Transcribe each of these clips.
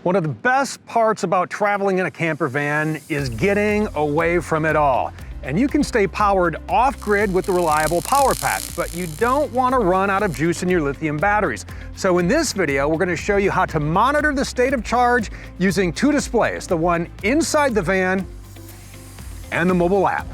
One of the best parts about traveling in a camper van is getting away from it all. And you can stay powered off-grid with the reliable power pack, but you don't want to run out of juice in your lithium batteries. So in this video, we're going to show you how to monitor the state of charge using two displays, the one inside the van and the mobile app.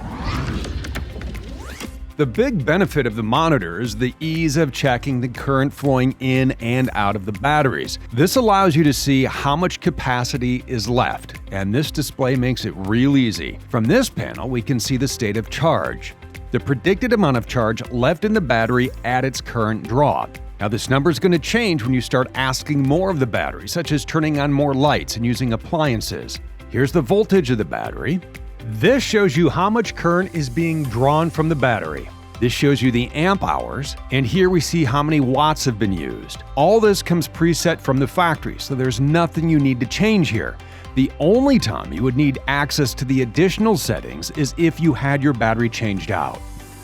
The big benefit of the monitor is the ease of checking the current flowing in and out of the batteries. This allows you to see how much capacity is left, and this display makes it real easy. From this panel, we can see the state of charge, the predicted amount of charge left in the battery at its current draw. Now, this number is going to change when you start asking more of the battery, such as turning on more lights and using appliances. Here's the voltage of the battery. This shows you how much current is being drawn from the battery. This shows you the amp hours, and here we see how many watts have been used. All this comes preset from the factory, so there's nothing you need to change here. The only time you would need access to the additional settings is if you had your battery changed out.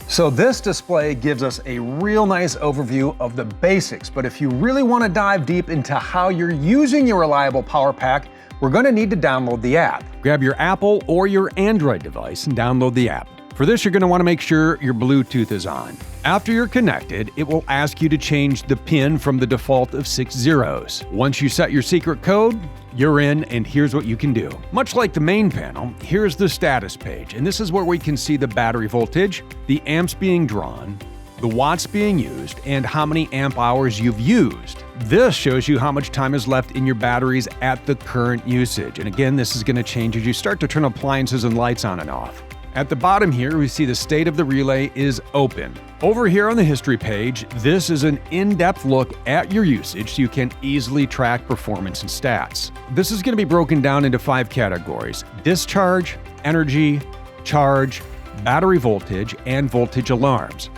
So this display gives us a real nice overview of the basics, but if you really want to dive deep into how you're using your reliable power pack, we're going to need to download the app. Grab your Apple or your Android device and download the app. For this, you're going to want to make sure your Bluetooth is on. After you're connected, it will ask you to change the PIN from the default of 6 zeros. Once you set your secret code, you're in, and here's what you can do. Much like the main panel, here's the status page, and this is where we can see the battery voltage, the amps being drawn, the watts being used, and how many amp hours you've used. This shows you how much time is left in your batteries at the current usage. And again, this is going to change as you start to turn appliances and lights on and off. At the bottom here, we see the state of the relay is open. Over here on the history page, this is an in-depth look at your usage so you can easily track performance and stats. This is going to be broken down into 5 categories: discharge, energy, charge, battery voltage, and voltage alarms.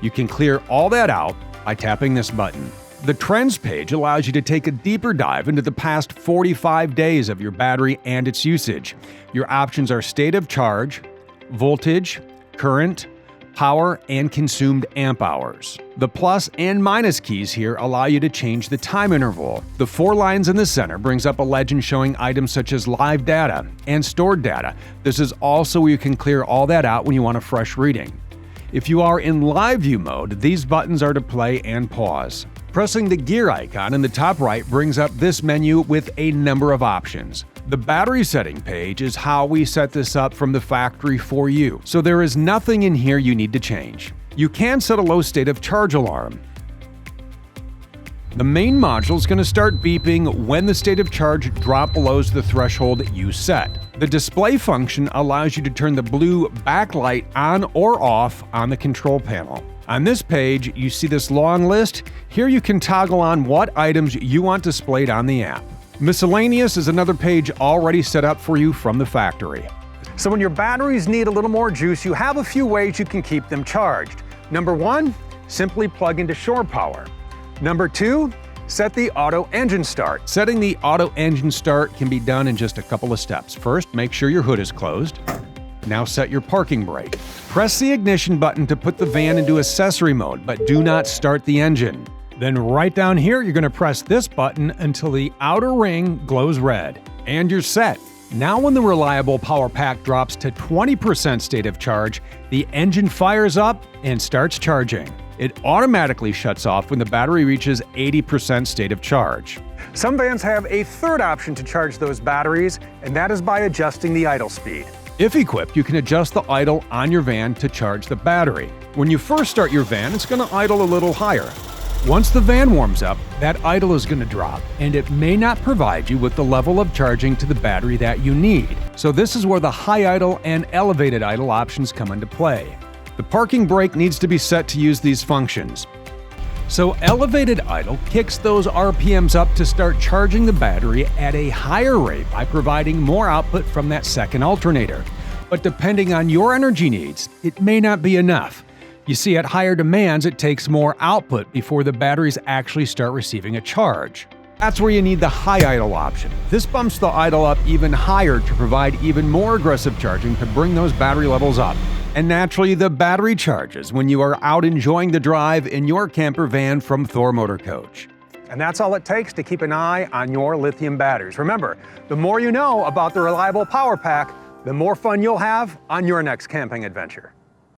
You can clear all that out by tapping this button. The Trends page allows you to take a deeper dive into the past 45 days of your battery and its usage. Your options are state of charge, voltage, current, power, and consumed amp hours. The plus and minus keys here allow you to change the time interval. The 4 lines in the center brings up a legend showing items such as live data and stored data. This is also where you can clear all that out when you want a fresh reading. If you are in live view mode, these buttons are to play and pause. Pressing the gear icon in the top right brings up this menu with a number of options. The battery setting page is how we set this up from the factory for you, so there is nothing in here you need to change. You can set a low state of charge alarm. The main module is going to start beeping when the state of charge drop below the threshold you set. The display function allows you to turn the blue backlight on or off on the control panel. On this page, you see this long list. Here you can toggle on what items you want displayed on the app. Miscellaneous is another page already set up for you from the factory. So when your batteries need a little more juice, you have a few ways you can keep them charged. Number 1, simply plug into shore power. Number 2, set the auto engine start. Setting the auto engine start can be done in just a couple of steps. First, make sure your hood is closed. Now set your parking brake. Press the ignition button to put the van into accessory mode, but do not start the engine. Then right down here, you're going to press this button until the outer ring glows red. And you're set. Now when the reliable power pack drops to 20% state of charge, the engine fires up and starts charging. It automatically shuts off when the battery reaches 80% state of charge. Some vans have a third option to charge those batteries, and that is by adjusting the idle speed. If equipped, you can adjust the idle on your van to charge the battery. When you first start your van, it's going to idle a little higher. Once the van warms up, that idle is going to drop, and it may not provide you with the level of charging to the battery that you need. So this is where the high idle and elevated idle options come into play. The parking brake needs to be set to use these functions. So elevated idle kicks those RPMs up to start charging the battery at a higher rate by providing more output from that second alternator. But depending on your energy needs, it may not be enough. You see, at higher demands, it takes more output before the batteries actually start receiving a charge. That's where you need the high idle option. This bumps the idle up even higher to provide even more aggressive charging to bring those battery levels up. And naturally, the battery charges when you are out enjoying the drive in your camper van from Thor Motor Coach. And that's all it takes to keep an eye on your lithium batteries. Remember, the more you know about the reliable power pack, the more fun you'll have on your next camping adventure.